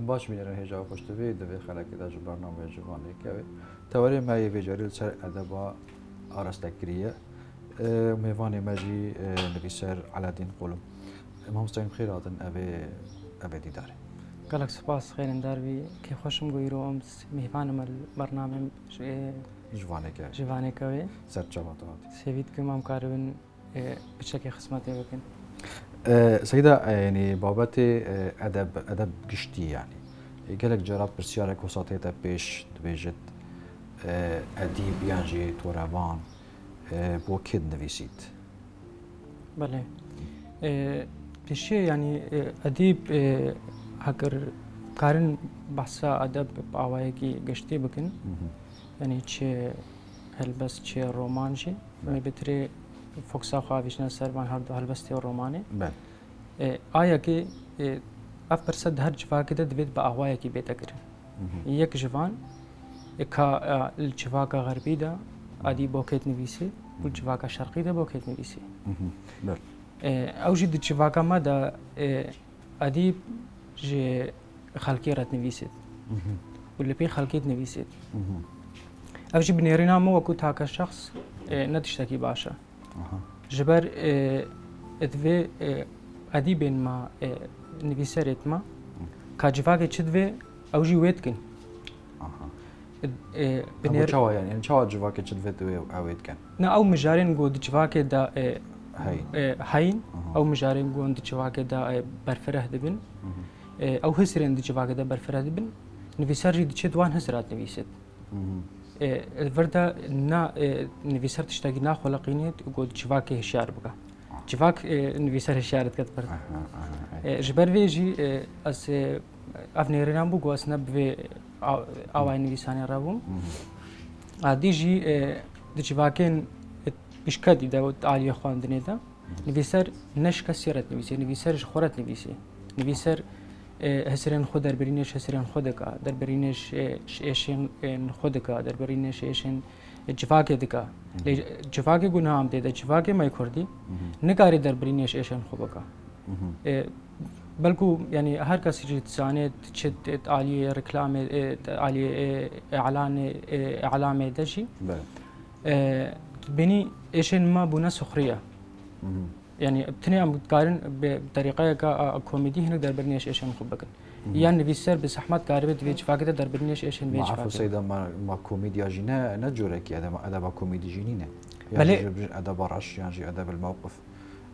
باش میره هجا خوشتوی دوی خلک دا جو برنامه جوانی که توری ما یویجاری سر ادبا آرستکریه میوانی ماجی نویسر علادین قلم ما مستقیم خیر آدن أبي دیداره. قالك سپاس خيرن داربي كي خوشم گويرو امس مهمان برنامه جوانه كوي سر چواتات سويت كم كاربن بشكل خدمتي بكن سيدة يعني بابت أدب قشتي يعني قالك جرب برسيارك وساطيتا بيش تبيجت أديب يانجي تورابان بو كد نويسيت بله بشي يعني أديب هكر كارن بحثا أدب بآوائي كي قشتي بكن يعني چه هلبس چه رومان شي مي بتري فوكسا خواهيشنا سربان هردو هلبستي والروماني آيا كي اف برسد هر جوا كده دويد بآوائي كي بيتا كرن يك جوان اكا الجواكا غربي دا أدي بوكيت نويسي والجواكا شرقي دا بوكيت نويسي او جي دي جواكا ما دا أدي جي خلقي رات نويسيد واللي بي خلقيت نويسيد او جي بنيرينا مو وكو تاكا شخص نتشتكي باشا جبر ادوي أديبين ما نويسرت ما كاجواكي چدوي او جي ويتكن بنير شوا يعني شوا جواكي چدوي او ويتكن نا او مجارين گو دي جواكي دا هين او مجارين گو دي جواكي دا برفره دبن او هسرين دي جواكي دا برفره دبن نويسر جي دي چدوان هسرات نويسد الفردا نا نويسر تشتاقي نا خلقينيت گو دي جواكي هشيار بقى جواك نويسر هشيارت كت برد جبر ويجي اس افنيرينام بو گو اس نبوي آوائي نویسانی رابوم عادی جی د جواکن بشکدی دا عالی خواندنی دا نویسر نشکا سیرت نویسی نویسر خورت نویسی نویسر هسرین خود در برینش هسرین خود کا در برینش ایشین خود کا در برینش ایشین جواک دکا جواک گناه هم دیده جواک مای کردی نکاری در برینش ایشین خوب کا بلکو يعني هر کسی جت سانه چت عالی رکلام عالی اعلام دشي بني ايشن ما بنا سخريه يعني بتني ام قارن بطريقه كوميدي هنا در برنيش ايشن خبكن يعني بيسر بزحمت قاربت ويج فاقده در برنيش ايشن ويج فاقده سيدا ما كوميديا جينا نجورك يا ادب كوميدي جينينا يعني ادب رش يعني ادب الموقف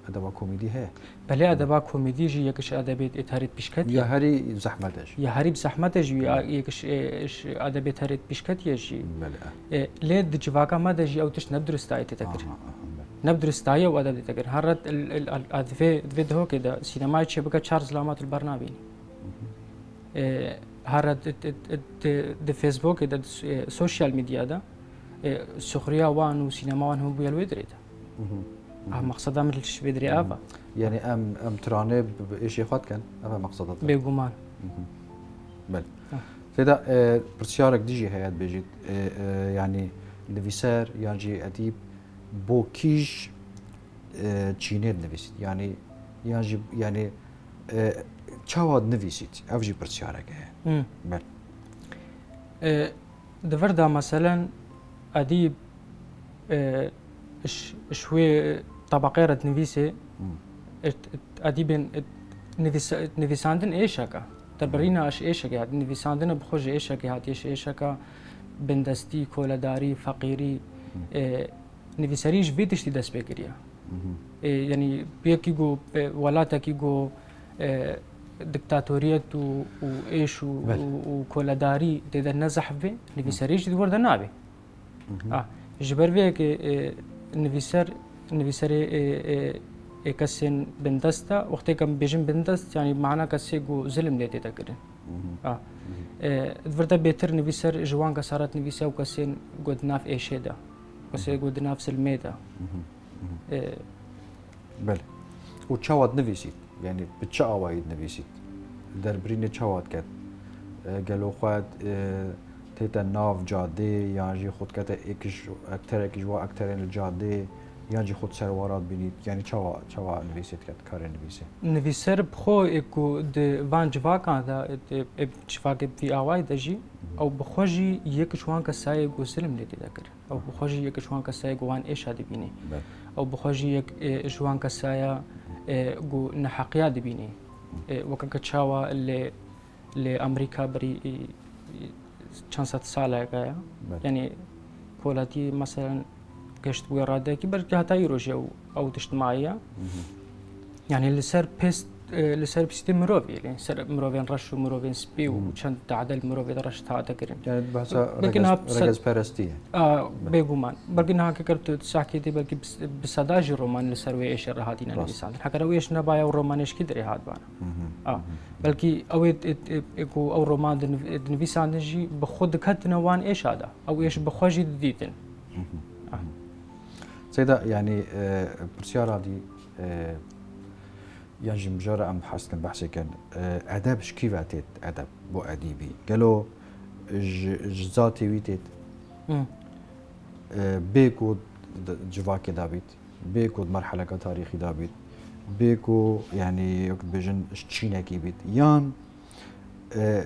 ادبا كوميدي هي بله ادبا كوميدي جي يكش ادبيت اتهرت بشكت يا هري زحمتش يا هري بزحمتش يكش ادبيت هرت بشكت يجي بله ليد جواكا ما دجي او تش ندرستاي تتكر ندرستاي و ادب تتكر هرت الفيديو هو كده سينما تشبكه تشارلز لامات البرنامج هرت د فيسبوك ده سوشيال ميديا ده سخريه وان وسينما وان هم بيلودريت مقصدها مثل شو بدري افا يعني ام ترانه بايش ياخذ كان افا مقصدها بيغمان بل كده برسيارك ديجي هيات بيجي يعني نفيسار يعني اديب بو كيش تشينير نفيسيت يعني يعني تشاود نفيسيت افجي برسيارك هي بل دفردا مثلا اديب شوي طبقيرة نفيسة أديبن نفيساندن إيشكا تبرينا أش إيشكا نفيساندن بخوج إيشكا هاتيش إيشكا بندستي كولداري فقيري نفيساريش بيتش تدس بكريا يعني بيكيجو ولاتا كيجو دكتاتورية وإيش وكولداري تقدر نزح به نفيساريش تدور دنابي جبر بيك نویسر کسین بندستا وقتی که بیشتر بندست یعنی معنا کسی گو ظلم دیده تکرین. ورده بهتر نویسر جوان کسرات نویسه و کسین گود ناف ایشه دا، کسی گود ناف سلمه دا. بله. و چهاد نویسید، یعنی به چه آواید نویسید؟ در برین چهاد کرد. گلو خود تیت ناف جاده یعنی خود کت اکش اکتر و اکترین جاده یانجی خود سروارات بینید یعنی چوا نویسید که کار نویسی نویسر بخو اکو د وان جواکان دا جواک فی آوای دجی او بخوجی یک شوان کسای گو سلم لیدی دکر او بخوجی یک شوان کسای گو وان ایش هادی بینی او بخوجی یک شوان کسای گو نحقیا دی بینی وکا چاوا لامریکا بری چند صد ساله گایا یعنی پولاتی مثلا گشت بوی راده کی بلکه حتی روجه او اجتماعیه يعني لسر بيستي مروفي يعني سر مروفين رش ومروفين سبي وشان تعدل مروفي رش تعدل كريم يعني بحثا رجز بارستية بيقومان بلكي نها كرت تساكي دي بلكي بصداج الرومان لسر ويش الرهادين النبيسان حكا رويش نبايا والرومان ايش كدري هاد بانا بلكي او رومان النبيسان نجي بخود كت نوان ايش هذا او ايش بخوجي ديتن سيدا يعني برسيارة دي يعني مجرد أم حسن بحثي كان أدب شكيفاتيت أدب بو أديبي قالوا جزاتي ويتيت بيكو جواكي دابيت بيكو مرحلة تاريخي دابيت بيكو يعني يوك بيجن شتشيناكي بيت يان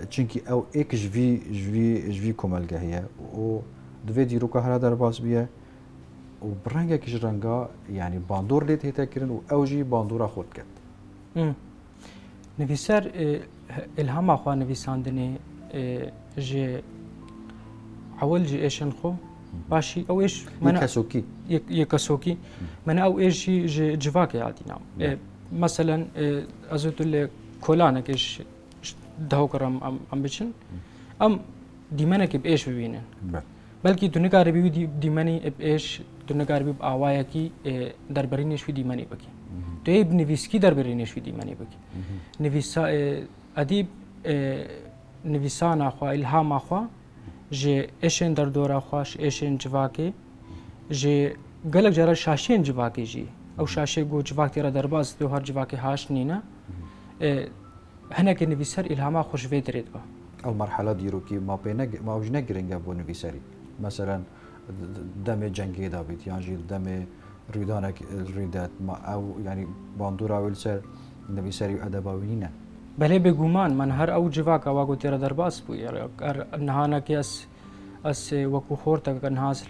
چونكي أو إيك جوي كومالجا هي و دوي ديرو كهرا درباس بيه وبرنجا كيش رنجا يعني باندور ليت هيتا كرن وأوجي باندورا خود كت نویسر الهام آخوا نویساندنی جه اول جه ایشن خو باشی او ایش من کسوکی یکسوکی من او ایش جه جواکی عادینا مثلا ازوتو ل کلانه کش دهو کرم ام بچن ام دیمانه که بایش ببینن بلکه تو نگاری بی دیمانی بایش تو نگاری بی آوایا کی دربارینش بی دیمانی بکی تو ای نویسکی دربارینش بی دیمانی بکی نویسا ادیب نویسان آخوا الهام آخوا جه ایشن در دور آخواش ایشن جواکی جه گلک جرا شاشین جواکی جی او شاشه گو جواکی را درباز تو هر جواکی هاش نینا هنا که نویسر الهام خوش ویدرید با المرحلة ديروكي ما وجه نقرنجا بو نويسري مثلا دم جنگي دابيت يعني دم ريدانك الريدات ما او يعني باندورا ويلسر نويسري ادباوينينا بله بگومان من هر او جواك واگو تیرا درباس بو يعني نهانا کی اس وکو خورتا کنهاس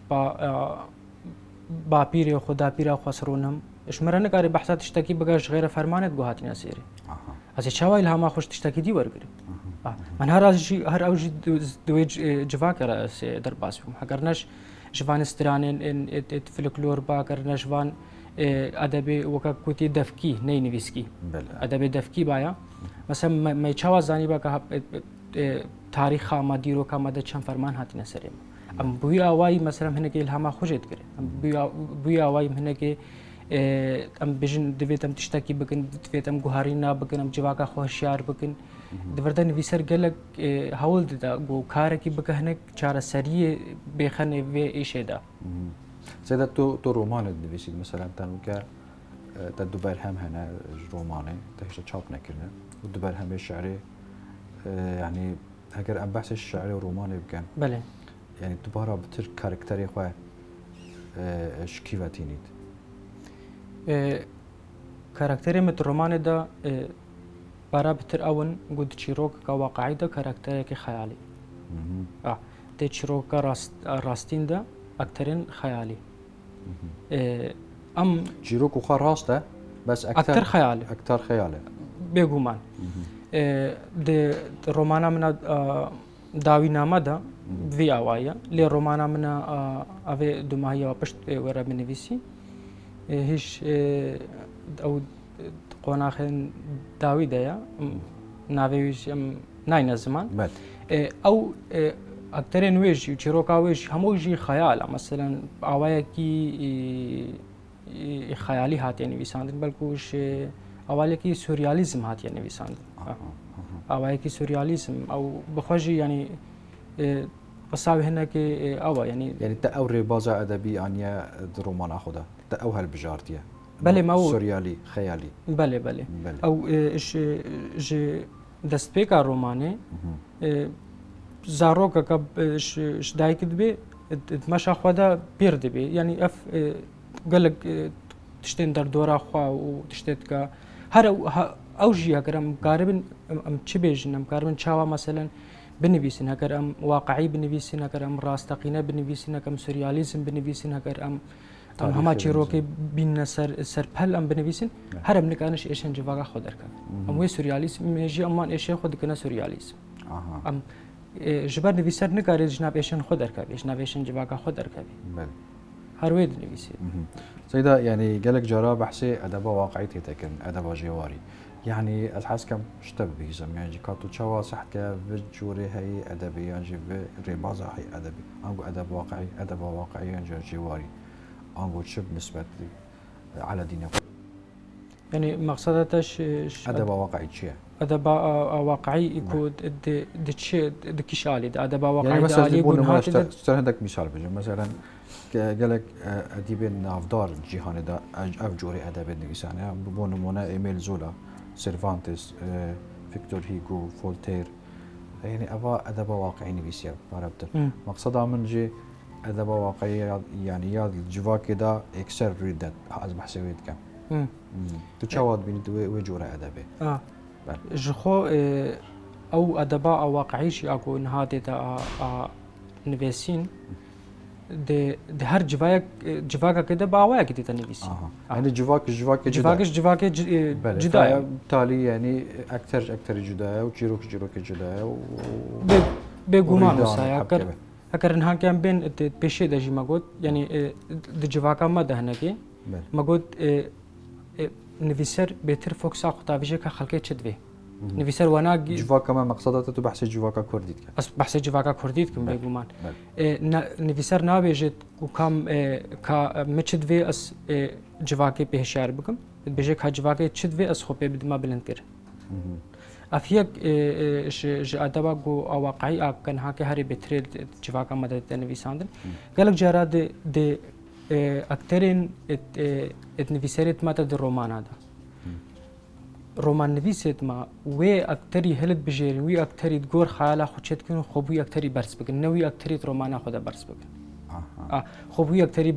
با پیر خدا پیر خسرونم اشمرنه کاری بحثات اشتكي بقاش غير فرمانت گوهاتني اسيري از چاوي الهما خوش تشتكي دي ورگري من هر اوجي دويج جواك راس درباس بو هگرنش جوان استرانن فلكلور با کرنش وان ادبي وكا كوتي دفكي ني نويسكي ادبي دفكي بايا مثلا ما چاوا زاني با تاريخ ما ديرو کا مد چن فرمان هاتنه سرم ام بويا واي مثلا هنه کې الهام خوجت کرے بويا واي هنه کې ام بجن دویتم تشتكي بكن دویتم گوهارینا بكن ام جواکا خوشیار بكن دورتن ویسر گلک هول دا گو کار کی بکهنه چاره سریه بخنه و ایشدا سيدا تو رومان نویسید مثلا تنوكا تدبر هم هنا رومانه تهش چاپ نکرنه و دبر هم الشعري يعني اگر ام بحث الشعري وروماني بكن بله يعني دوباره بتر كاركتري خو شكيفاتينيد كاركتري مت رومان دا برا بتر اون قد تشيروك كواقعي دا كاركتري كي خيالي تي تشيروك راستين دا اكترين خيالي ام تشيروك وخا راسته بس اكتر خيالي اكتر خيالي بيغومان د رومانا من داوی نامه دا وی آوایا لی رومانا من اوه دماهی و پشت ورا بنویسی هیچ او قناخن داوی دایا ناویش ناین زمان او اکترین ویش چیروکا ویش هموجی خیال مثلا آوایا کی خیالی هاتی نویساندن بلکوش آوایا کی سوریالیزم هاتی نویساندن آوایا کی سوریالیزم او بخوجی يعني بصاوي هنا كي أوا يعني تأوري بازا أدبي عنيا رومان أخذها تأوهل بجارتيا بله ما هو سوريالي خيالي بله أو إيش ج دستبيكا روماني زاروكا كب إيش دايك دبي مش أخذها بيرد بي يعني أف قالك تشتين در دورا خوا و تشتت كا هر او جي اگر ام قاربن ام تشبيجن ام قاربن تشاوا مثلا بنفيسن اگر ام واقعي بنفيسن اگر ام راستقينه بنفيسن اگر ام سورياليزم بنفيسن اگر ام هما چیروکی بین سر پل ام بنویسین هر ام نکانش ایشان جواگا خود درکن ام وی سوریالیسم میجی امان ایشان خود کنه سوریالیسم ام جبر نویسر نکاری جناب ایشان خود درکبی جناب ایشان جواگا خود درکبی هر وید نویسی سيدا يعني قالك جرا بحثي ادب واقعيتي تكن ادب جواري يعني الحاس كم شتب بيزم يعني كاتو تشوا صح كفجوري هي ادبي يعني ريبازا هي ادبي انو ادب واقعي يعني جواري انو شب نسبة على دينك يعني مقصدتش ادب واقعي شيء ادب واقعي يكون دشي دكيشالي ادب واقعي يعني مثلا يقولون عندك مثال بجي مثلا قالك اديبين افدار جيهان دا افجوري ادب النفساني بون نمونه ايميل زولا سيرفانتس فيكتور هيغو فولتير يعني ابا ادب واقعي نفسيا عرفت مقصدها من جي ادب واقعي يعني ياد الجواكي دا اكسر ريدت از بحسويت كم تشاود بين وجوره ادبي جخو او ادب واقعي شي اكو نهادي دا نفسين ده هر جواكا كده باوايا كده تنفيسي يعني جواك جدا بالتالي يعني اكثر جدا وجيروك جدا بيغومان وسايا اگر انها كان بين بيشي دجي ماغوت يعني د جواكا ما دهنكي ماغوت نفيسر بيتر فوكسا خطافيجي كخلقي تشدوي نفيسر وانا جواكا ما مقصدته تو بحث جواكا كرديت بس بحث جواكا كرديت كم بيغومان نفيسر نابيجت وكم كا متشدوي اس جواكي بهشار بكم بيجي كا جواكي تشدوي اس خوبي بدما بلندكر افيك ج ادبا جو واقعي كان هاكي هري بتريد جواكا مدد نفيساندن قالك جرا دي اكترين نفيسرت ماتا دي رومان هذا رومان نویسید ما وی اکتری هلت بجیرین وی اکتری دگور خیال خودشت کن خوبی اکتری برس بکن نوی اکتری رومان خود برس بکن خوبی اکتری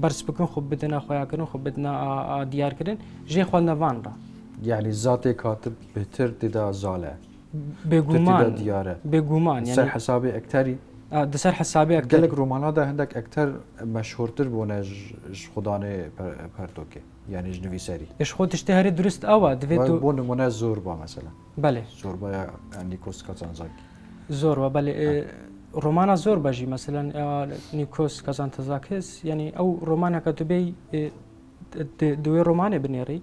برس بکن خوب بدنا خویا کن خوب بدنا دیار کردن جه خود نوان را يعني ذات كاتب بهتر تدا زاله بگومان يعني سر حسابي اكتري دسر حسابي اكتر قالك رومانات عندك اكتر مشهورتر بونه خدانه پرتوكي يعني جنويسري ايش خود تشتهري درست اوا دفيتو بون نمونه زوربا مثلا بله زوربا نيكوس كازانزاكي زوربا بله رومانا زوربا جي مثلا نيكوس كازانتزاكيس يعني او رومانا كتبي دوي رومانه بنيري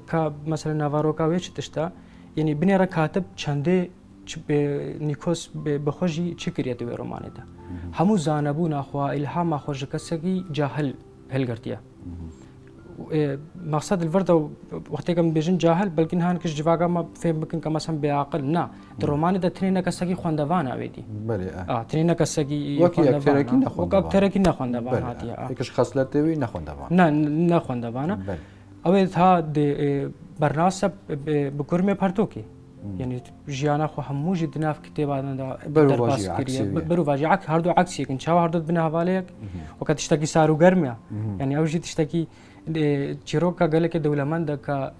كا مثلا نافاروكا ويش تشتا يعني بنيرا كاتب چنده نیکوس بخوجی چکریه دوی رومانه ده همو زانبون اخوا الهام خوش کسکی جاهل هلگرتیا مقصد الورد وقتی که بیشتر جاهل بلکه نه کش جواگا ما فهم بکن که مثلا بعقل نه در رومانه ده تنین کسکی خواندوان آویدی بله تنین کسکی وکی اکترکی نخواندوان هاتیه یکش خصلت دوی نخواندوان نه نخواندوان اوه تا د برنامه بکرمه پرتوکی يعني جيانا خو هموج دناف كتابنا دا برو واجي عك هردو عكسي كن شاو هردو بنا حواليك وقت تشتكي سارو گرميا يعني اوجي تشتكي چيروكا قالك دولمند كا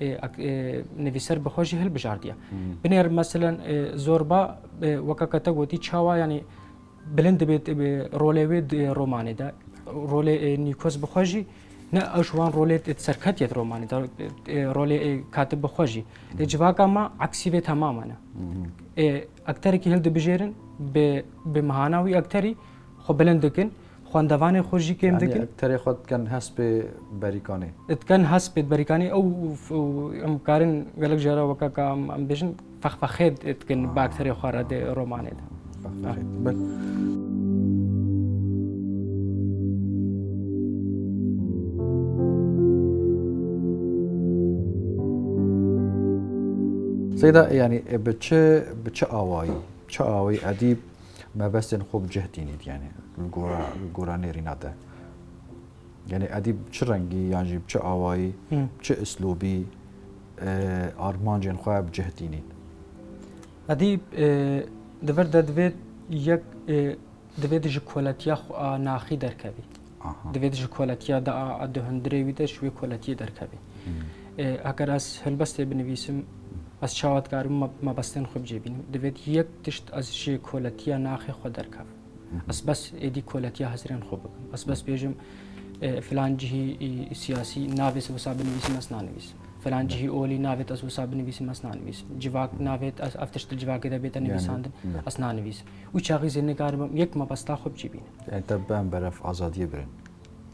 نفيسر بخوشي هل بجارديا بنير مثلا زوربا وكا كتغوتي چاوا يعني بلند بيت رولي روماني دا رولي نيكوس بخوشي نه اشوان رولت سرکتیت رومانی دار رول کاتب بخوجی جواکا ما عکسی تماما اکتری که هلد بجیرن به مهانوی اکتری خو بلندکن خواندوان خوشی کم دکن اکتری خود کن حسب بریکانی کن حسب بریکانی او ام کارن گلک جرا وکا کام ام بیشن فخید کن با اکتری خوارد رومانی دا بل سيدا يعني بتش آواي أديب ما بس خوب جهتينيد يعني الجوراني ريناته يعني أديب شرنجي يعني بتش آواي بتش أسلوبي أرمانجين خواه بجهتينيد أديب دفر دفيت يك دفيت جكولاتيا ناخي دركبي دەبێت ژ کۆلەتیا دهندرێویتە شوێ کۆلەتی دەرکەبێ ئەگەر ئەس هەلبەستێ بنویسم ئەس چاوەتکارم مەبەستێن خۆ بجێبینم دەبێت یەک تشت ئەس ژێ کۆلەتیا ناخێ خۆ دەرکەب ئەس بەس ئێدی کۆلەتیا هەزرێن خۆ بکەم ئەس بەس بێژم فلان جهی سیاسی ناوێت وسا بنویسم ئەس نانویسم فلان جهی ئۆلی ناوێت ئەس وسا بنویسم ئەس نانویسم جواک ناوێت ئەف تشت جواکە دەبێتە نویساندن ئەس نانویسم و چاغی زێنەکارم یەک مەبەستا خۆ بجێبینم تە بەم بەرەف ئازادیە برن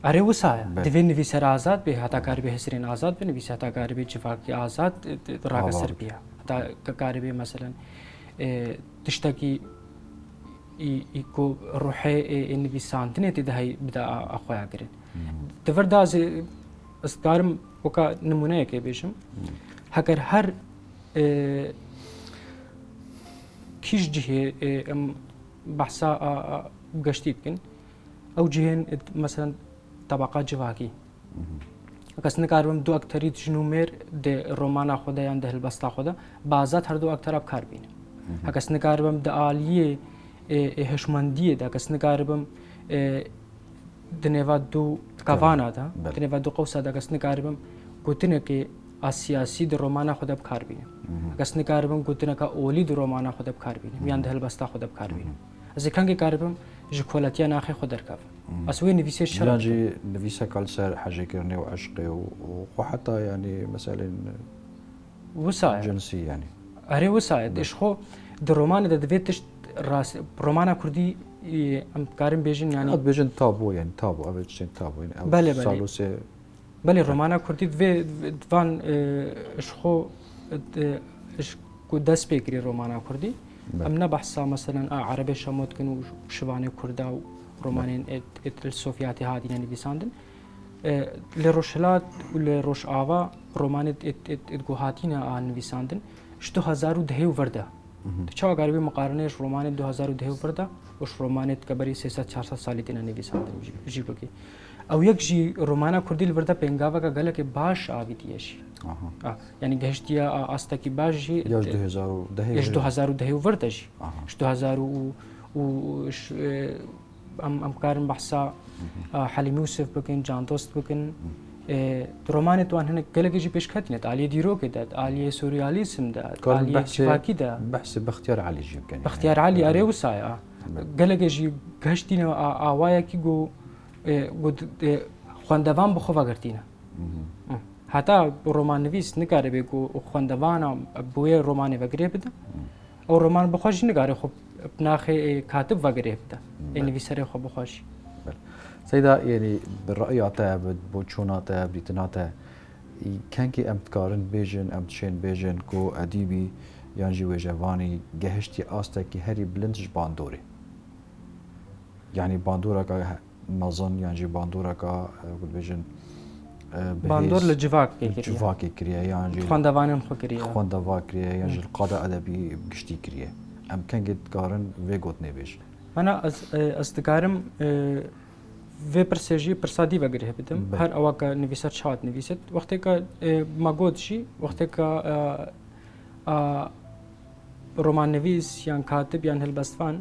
ئەرێ وسایە دەبێت نویسەر ئازاد بێ هەتاکار بێ هەسرێن ئازاد بنویسە هەتاکار بێت جواکی ئازاد ڕاگەسەر بێ هەتا کاری بێ مەسەلەن تشتێکی ئیکۆ ڕوحێ نویساندنێتی دەهەی بدا ئەخۆیاگرن دەڤەردازێ ئەستکارم وەکە نمونەیەکێ بێژم هەگەر هەر کیش جهێ ئەم بەحسا گەشتی بکەن ئەو جهێن مەسەلەن طبقات جواکی کەس نکاربم دوو ئەکتەری ژنومێر دێ ڕۆمانە خۆدایان دە هەلبەستا خۆدا بازات هەردوو ئەکتەرە بکاربینم هەکەس نکاربم دە ئالیە هەشمەندیەدا کەس نکاربم دنێوا دوو کاڤانادا دنێوا دوو قەوسادا کەس نکاربم گوتنێکی ئاسیاسی دە ڕۆمانە خۆدا بکاربینم کەس نکاربم گوتنەکە ئۆلی دە ڕۆمانە خۆدا بکاربینم یان دە هەلبەستا خۆدا بکاربینم ئەزی کەنگی کاربم ژ کۆلەتیا ناخێ خۆ دەرکەف ئەسوێ نویسێ شەراجی نویسە کەلسەر حەجێکردنێ و عشقێ و حتا ینی مەسەلێن وسایە جنسی ینی ئەرێ وسایە دش خۆ دە ڕۆمانە دەبێت تشت ڕۆمانە کوردی ئەم کارم بێژن ینی بێژن تابوو یان تابوو ئەوێ چێن تابووین ساڵوسێ بەێ ڕۆمانە کوردی دوان خۆ دەست پێگیری ڕۆمانە کوردی ئەم نە بەحسا مەسەلەن عەرەبێ شەمۆتکن و شوانێ کووردا و ڕۆمانێن سۆفیاتی هاتیە نویساندن لێ ڕۆژهەلات و لێ ڕۆژئاوا ڕۆمانێت گوهاتینە نویساندن 2010 وەردە چاوەگاری مقارنێش ڕۆمانێت 2010 وەردە وش ڕۆمانێت کە بەری 300 ساڵی تێنە نویساندن ژی بکەی ئەو یەکژی ڕۆمانە کوردی لەوەردە پێنگاوەکە گەلێکی باش ئاویتیەشی ینی گەشتیە ئاستەکی باشی 2010 وەردەژی 2000 ئەم کارن بەحسا حەلیمی وسف بکەین جاندۆست بکەن ڕۆمانێت توان هەنێک گەلێکیژی پێشکەتنێت ئالیە دیرۆکێدات ئالیە سوریالیسمداکیدا بەحسی بەختیار عالیژی بکەن بەختیار عالی ئەرێ وسایە گەلێکێژی گەشتینەوە ئاوایەکی گۆ خوێندەوان بخۆ بەگرتینە هەتا ڕۆمان نویس نکارە بێ و خوێندەوانە بۆیە ڕۆمانی بەگرێ بدە ئەو ڕۆمان بخۆشی نگارێ خۆ ناخێ کاتب بەگرێ بدە نویسەرێ خۆ بخۆشی سەیدا ینی بڕائیاتە بۆ چۆناتە بریتناتە کەنکی ئەم بکارن بێژن ئەم تشێن بێژن کۆ ئەدیبی یانژی وێژەوانی گەهشتی ئاستێکی هەری بلندش باندۆرێ یعنی باندۆرەکە مەزن یانژی باندۆرەکە بێژن باندۆر لە جواکی کریە یانژی خوێندەوانیان خۆ کریە خوێندەوا کریە یانژ قادە ئەدەبی گشتی کریە ئەم کەنگی دکارن وێ گوت نێبێژ منە ئەس دکارم vê pirsêjiyê pirsadî vegirê bidim her ewaka nivîser çat nivîset wextêka magot jî wextêka romannivîs yan katib yan hilbestvan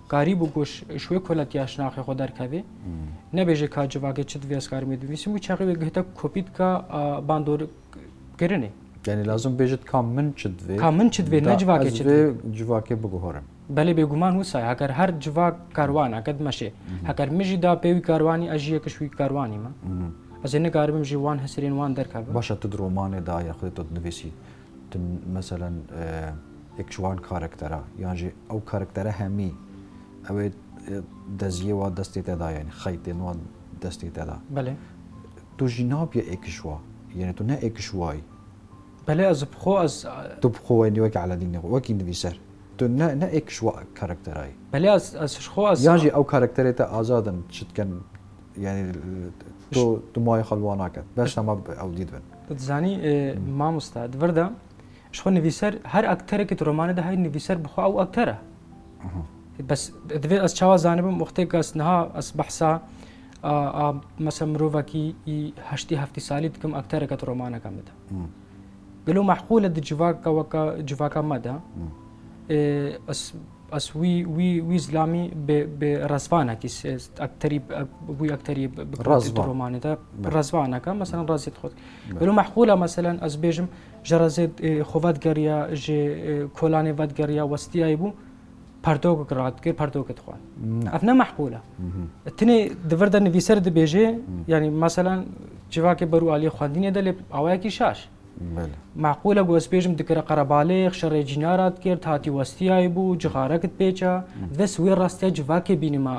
karî bû goş şwê koletiya şinaxê xwe derkevê nebêje ka civakê çi divê ez karî dinivîsim wî çaxê wê gihta kopîtka bandorkirinê yani lazım bêjit ka min çi divê ka min çi divê ne civakê çi divê civakê biguhorim belê bêguman wisa heger her civak karwana qed meşê heger min jî da pêwî karwanî ez jî yekî wî karwanî me ez ê nikaribim jî wan hesirên wan derkeve başa tu romanê da ya xwe tu dinivîsî tu meselen ek ji wan karaktera yan jî ew karaktere hemî ew ê deziyê wa destê te da yani xeytên wan destê te da belê tu jî nabiye êkişwa yani tu ne êkişwayî belê ez bixwe ez tu bixwe wê wekî Eladînê wekî nivîser tu ne êkişwa karakterayî belê ez xwe ez yan jî ew karakterê te azadin çitken yani tu mayê xelwa naket beş tema ew dî dibin dizanî mamosta divir de ji xwe nivîser her akterekî tu romanê de hey nivîser bixwe ew akter e bes divê ez çawa zanibim wextê ez niha ez behsa mesela mirovekî heştî heftî salî dikim aktereke tu romaneke me de gelo mehqûl e di civaka weka civaka me de اس وی زلامی به رزوانه کیس اکتری بوی اکتری رومانه ده رزوانه که مثلا رازید خود ولو معقوله مثلا از بیجم جرازید خواد گریا ج کولانه ود گریا وستیای بو پردوق قرات كير پردوق تخوان افنا معقوله تني دفرد نفيسر د بيجي يعني مثلا جواك برو علي خواندين دل اواكي شاش معقوله گوس بيجم دكر قربالغ شر جنارات كير تاتي وستياي بو جغارك بيچا ذس وي راستيا جواك بينما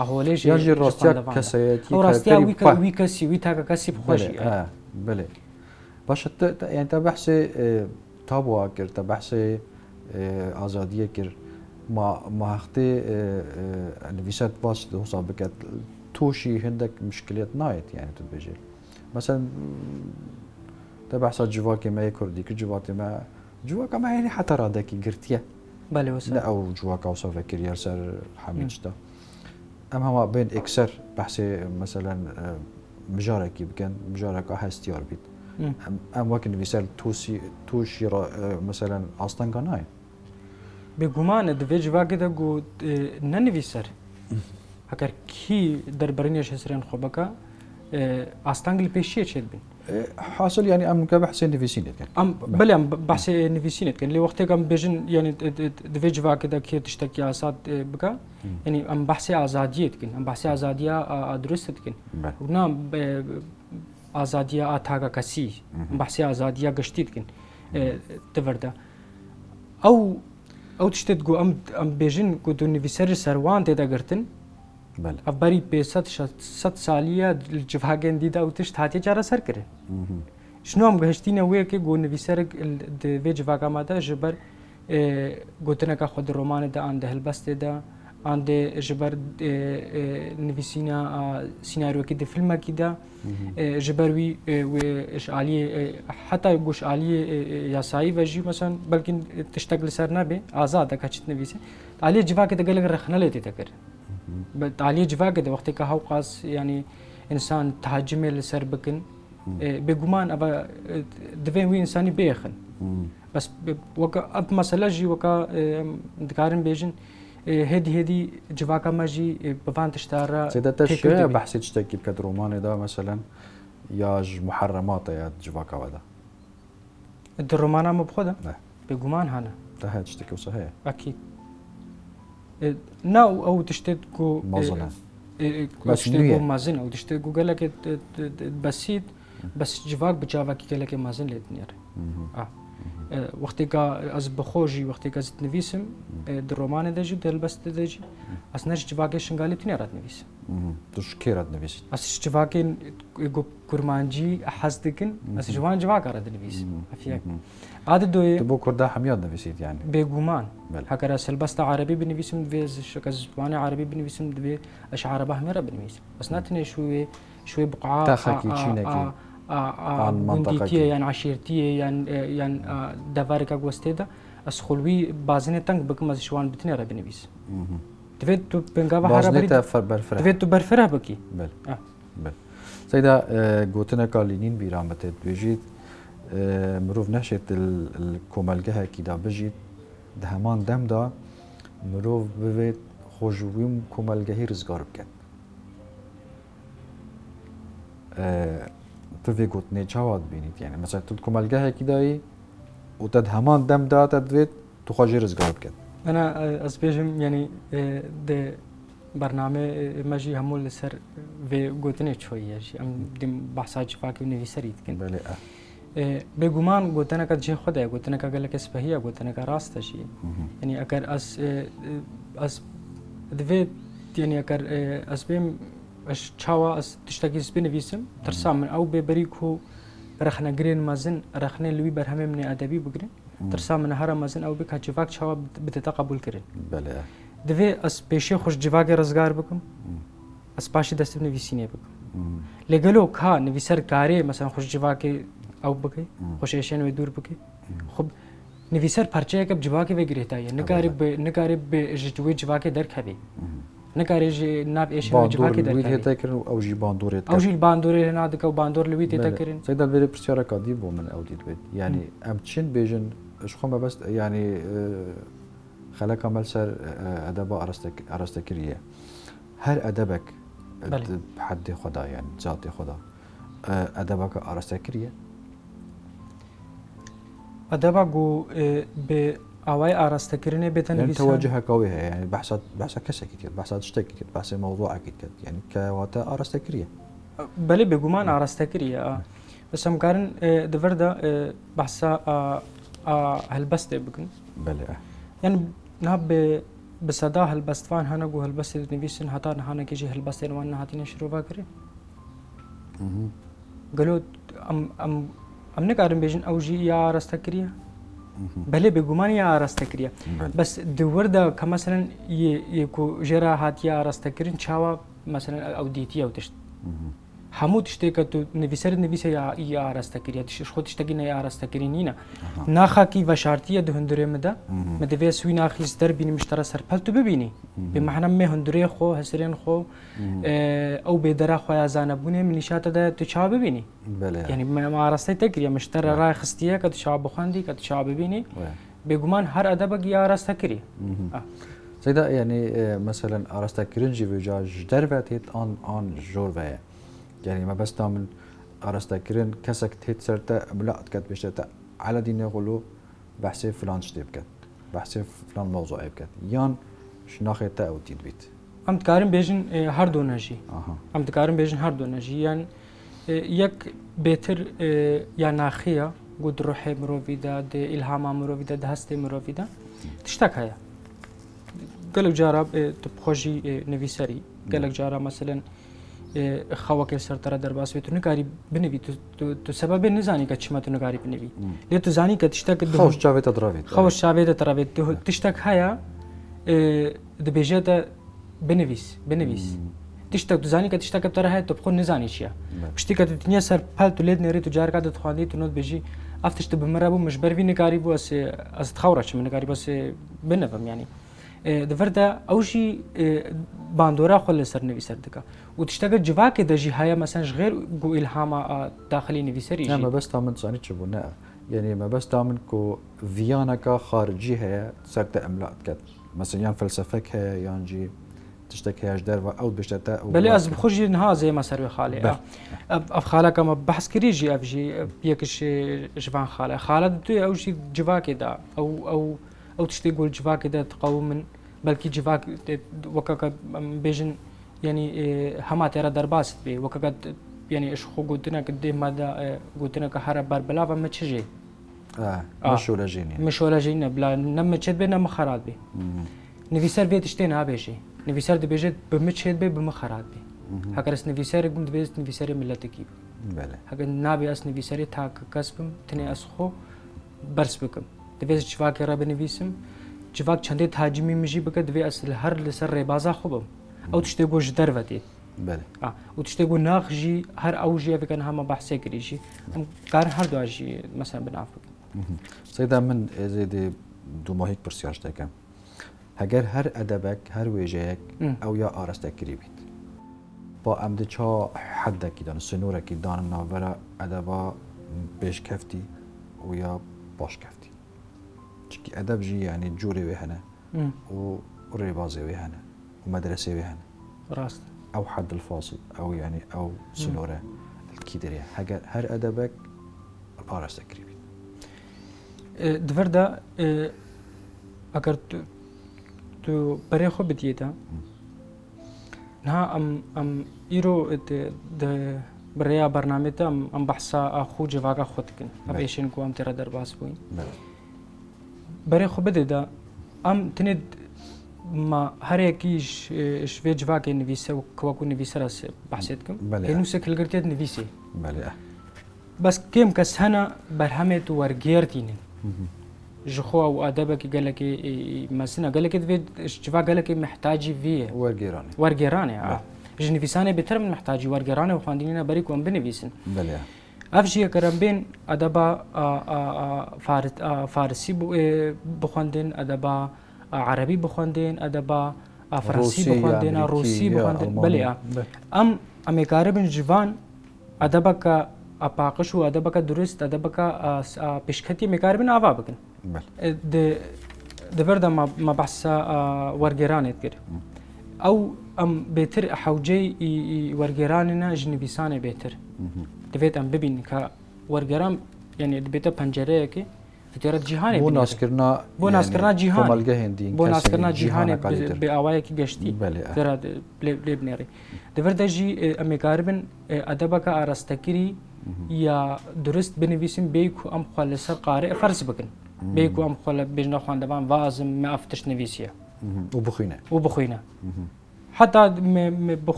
اهولج يجي راستيا كسيتي راستيا وي كسي وي تاكا كسي بخوشي بله باش يعني تبحثي تابوا كير تبحثي آزادیه کر ما هخته نویسات باش ده حساب کرد توشی هندک مشکلیت نایت یعنی تو بجی مثلا تبع جواكي ما كردي كجواكي ما يعني حتى رادكي قرتيه بله وصل لا او جواكا وصفه كريال سر حميجتا اما هو بين اكسر بحثي مثلا مجاركي بكن مجاركا هستيار بيت ام وكن نویسال توشی مثلا اصلا قناي بگمان دوی جواگی دا گو ننویسر اگر کی در برینیش هسرین خوبکا استانگل پیشیه چید بین حاصل يعني ام كبحث نفيسينت كان ام بله ام بحث نفيسينت كان لوقت كم بيجن يعني دوی جواگی دا کی تشتكي آزاد بکا يعني ام بحث آزادیت کن ام بحث آزادیا درست کن ونام آزادیا آتاگا کسی بحث آزادیا گشتید کن تورده او تشتت جو ام بيجن جو دو نفيسر سروان تدا گرتن بله ابری 500 سالیه الجفاگن دیدا او تشت هاتي جارا سر کرن شنو ام گشتینه وی که گو نفيسر د وی جواگا ماده جبر گوتنه کا خود رومان ده اند هلبست ده اند جبر نفيسينا سيناريو كده فيلم كده جبر وي ايش عليه حتى يقوش عليه ياساي وجي مثلا بلكن تشتغل سرنا به آزاد كچت نفيسه عليه جوا كده قال رخنا لتي تكر عليه جوا كده وقت کا هوقاس يعني انسان تهاجم لسر بكن بگمان ابا دوين وي انساني بيخن بس وكا اب مساله جي وكا دكارن بيجن هدي جواكا ماجي بفان تشتارا سيدا تشيء بحث تشتكي بكدروماني ده مثلا ياج محرمات يا جواكا ودا الدرومانا مبخوده لا بگمان هانا ده تشتكي صحيح اكيد ناو او تشتكو مازنه بس تشتكو مازن او تشتكو قالك بسيط بس جواك بجاواكي قالك مازن لتنير وقتی که از بخوجی وقتی که از نویسم در رومان داجی در البست داجی از نش جواگی شنگالی تنی رات نویسم توش کی رات نویس از جواگی کرمانجی حس دکن از جوان جواگ رات نویس افیک عادت دوی تبو کرده حمیاد نویسید يعني بگومان هکر از البست عربی بنویسم دوی از زبان عربی بنویسم دوی اشعار بهمره بنویسم بس نتنی شوي بقعه تاخكي تشينكي گوندیتیه یعنی عشیرتیه یعنی دوارکا گوستیدا از خلوی بازنه تنگ بکم از شوان بتنی را بنویس دوید تو بنگاوا هر بری دوید تو برفره بکی بله بله سيدا گوتنا کالینین بیرامت دویجید مروف نشت الکوملگه کیدا بجید دهمان دم دا مروف بوید خوشویم کوملگهی رزگار بکن تفي قطني شواد بينيت يعني مثلا تدكم الجاه كداي وتد همان دم دا تدويت تخاجي رزقار بكت انا اسبيجم يعني ده برنامج ماجي همول سر في قطني شويه شي ام دم بحثات شفاكي ونفيسريت كن بله بگمان قطنا کا جه خدا قطنا کا گله کس بهیا قطنا کا راست شي يعني اگر as دويت يعني اگر اسبيم اش چاوا از تشتاقی بنویسم ترسام من او ببریکو رخنا گرین مازن رخنا لوی برهمه من ادبی بگرین ترسام من هر مازن او بک جواک چاوا بتقبل کرین بله دوی از پیش خوش جواک رزگار بکم از پاش دست بنویسینه بکم لگلو کا نویسر کاری مثلا خوش جواک او بکی خوش ایشن و دور بکی خب نویسر پرچه کب جواک وگریتا ہے نگاری به جواک در کبی نکارج ناب ايش جواك در لوي تاكر او جي باندور او جي باندور هنا دك او باندور لوي تاكرين سيدا الفيري برسيارا كاديبو من اوديت بيت يعني ام تشين بيجن اش خما بس يعني خلك عمل سر أدب أرستكرية هر أدبك بله. بحد خدا يعني ذات خدا أدبك أرستكرية أدبا جو ب أواي أرستكريني يعني بتنفيسان توجهك قوية يعني بحث كسا كتير بحث تشتكي كتير بحث موضوع كتير يعني كواتا أرستكرية بله بجمان أرستكرية بس هم كارن دفردا بحثا هالبست بكن بله يعني نهب بصدا هالبست فان هنا جو هالبست تنفيسن هتا نهانا كيجي هالبست وانا هاتين شروع فاكري قالوا أم نكارن بيجن أوجي يا أرستكرية بله بجمان يا أرستكرية بس دوردا كمثلا يكو جرا هات يا أرستكرين شاوا مثلا أو ديتي أو تشت همو تشتكي تو نفيسر يا أرستكرية تش خود تشتكينا يا أرستكرينينا ناخاكي وشارتية دهندري مدا مدفع سوي ناخيس دربيني مشترى سرپل تو ببيني بمعنى ما هندري خو هسرين خو أو بدرا خو يا زانبوني من نشاط ده تشاب ببيني يعني ما أرستي تكرية مشترى راي خستية كتشاب بخاندي كتشاب ببيني بجمان هر أدبك يا أرستكرية سيدا يعني مثلا أرستكرينجي بجاج دربتيت آن جور يعني ما بس تعمل أرستكرين كسك تهت سرتا ملاقت كت بشتا على دين يقولوا بحسي فلان شتي بكت بحسي فلان موضوع بكت يان شناخي تا أو تيدبيت أم تكارم بيجن هر دو نجي أم تكارم بيجن هر دو نجي يعني يك بيتر يا ناخية قد روحي مروفيدا دي إلهاما مروفيدا ده هستي مروفيدا تشتاك هيا قالك جارب تبخوجي نفيسري قالك جارب مثلا خواك سرتر درباس تو نگاری بنوی تو سبب نزانی که چما تو نگاری بنوی لی تو زانی که تشتاك خوش شاويت دراويت خوش شاويت دراويت تشتاك هيا دبيجات بنويس تشتاك تو زانی که تشتاك بتره هيا تو بخون نزانی چيا پشتی که تنیا سر پال تو لید نری تو جارکا دت خواندی تو نوت بيجي افتش تو بمرابو مجبر في نگاری بو از تخورش من نگاری بس بنفهم يعني دفردا أوشي باندورا خل سر نفيسر دكا وتشتغل جواك دجي هيا مثلا غير جو إلهام داخلي نفيسري ما بس تعمل صاني تشبونا يعني ما بس تعمل كو فيانكا خارجي هي سرت أملاء كت مثلا يان فلسفك هي يان جي تشتكي هاش دروا أو بشتاء بلي از بخرج نها زي ما سر خالي أف خالك ما بحث كريجي أفجي بيكش جوان خالة تو أوشي جواك دا أو تشتغل جواك دا تقوم من بلكي جواك وكاك بيجن يعني هما ترى درباست بي وكاك يعني إيش خو قلتنا قديه ماذا قلتنا كهرب بربلا فما تشجي مش ولا جيني مش ولا جينا بلا نم تشد بينا مخارات بي نفيسر بيت تشتين هابيشي نفيسر دي بيجت بمتشد بي بمخارات بي هكذا نفيسر قمت بيت نفيسر ملتكيب بله هكذا نابي أس نفيسر تاك كسبم تني أسخو برس بكم دبيز جواك راب نفيسم جواك چنده تهاجمی میشی بکد دوی اصل هر لسر ربازا خوبم او تشته گوش دروتی بله او تشته گو ناخجی هر اوجی فکن هم بحث کریشی هم کار هر دو اجی مثلا بنافق سيدا من زيد دو ماهيك برسياج تاكم هجر هر ادبك هر وجهك او يا ارستك كريبيت با امد چا حدك دان سنورك دان ناورا ادبا بيش كفتي ويا باش كفتي چکی ادب جی یعنی جوری وهنه و ريبازي وهنه ومدرسه وهنه راست او حد الفاصل او يعني او سنوره الكيدريا هر ادبك الارس تقريبا دفردا اگر تو برای خو بدیتا نه ام ایرو د برای برنامه تا ام بحثا خو جواگا خود کن ابیشن کو ام ترا درباس بوین برای خو بدیدا ام تند ما هر یکیش شوی جواگ نویسه و کواکو نویسه راس بحثت کم اینو سکل گرتید نویسه بله بس کم کس هنا برهمه تو ورگیرتینن جخو او ادبك قال لك مثلا قال لك جوا قال لك محتاجي فيه ورقيراني جنفيساني بترم محتاجي ورقيراني وخاندينا بريك وان بنفيسن بله افجي كرم بين ادبا فارسي بخواندين ادبا عربي بخواندين ادبا فرنسي بخواندين روسي بخواندين بله ام كاربن جوان ادبك اپاقش و ادبك درست ادبك پیشکتی میکاربن آوا بکن. د دبردا ما بحثا ورگرانت کرد او ام بهتر حوجي ورگراننا جنبيسانه بهتر دفيت ام ببين ك ورگرام يعني دبيتا پنجره کی تجارت جهانی بو ناس کرنا جهان کوملگه هندی بو ناس کرنا جهانی به اوای کی گشتی درا لبنری دبردا جی ام کاربن ادبا کا ارستکری یا درست بنویسیم بیکو ام خالص قارئ فرض بکن بیکو ام خال بجنا خواندوان وازم ما افتش نویسیه وبخوينه حتى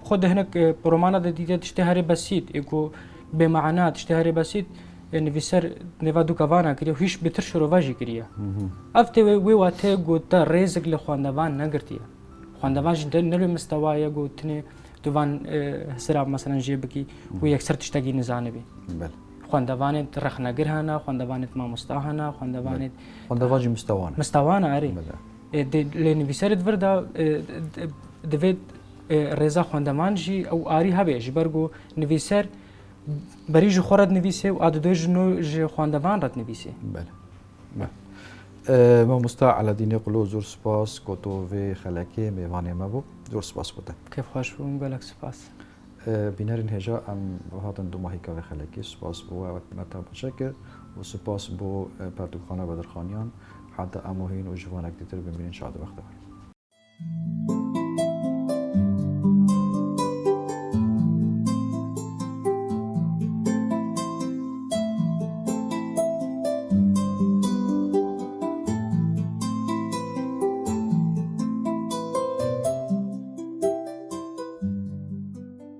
بخد هناك رومانا دي تشتهري بسيط يكو بمعنى تشتهري بسيط يعني في سر نفادو كافانا كريو هيش بترش رواجي كريا افتي وي واتي قوتا ريزق لخواندوان نقرتيا خواندوان جدا نلو مستوايا قوتني دوان سراب مثلا جيبكي ويكسر تشتاقي نزانبي خواندوان رخنا قرهانا خواندوان ما مستاهنا خواندوان مستوانا اري لأن في سرد فردا دفيد رضا خواندمان جي أو آري هبه جبرگو نویسر بريج خورد نویسه و عددوج نو جي خواندمان رد نویسه ما مستا على دين قلو زور سپاس كوتو في خلاكي ميواني مبو زور سپاس بوده كيف خوش بوم قالك سپاس بينارين هجا ام هاتن دو ماهي كاوي خلاكي سپاس بو متا بشكر و سپاس بو پرتوخانه بدرخانيان حتى اموهين و جوانك ديتر بمبين شاد وقت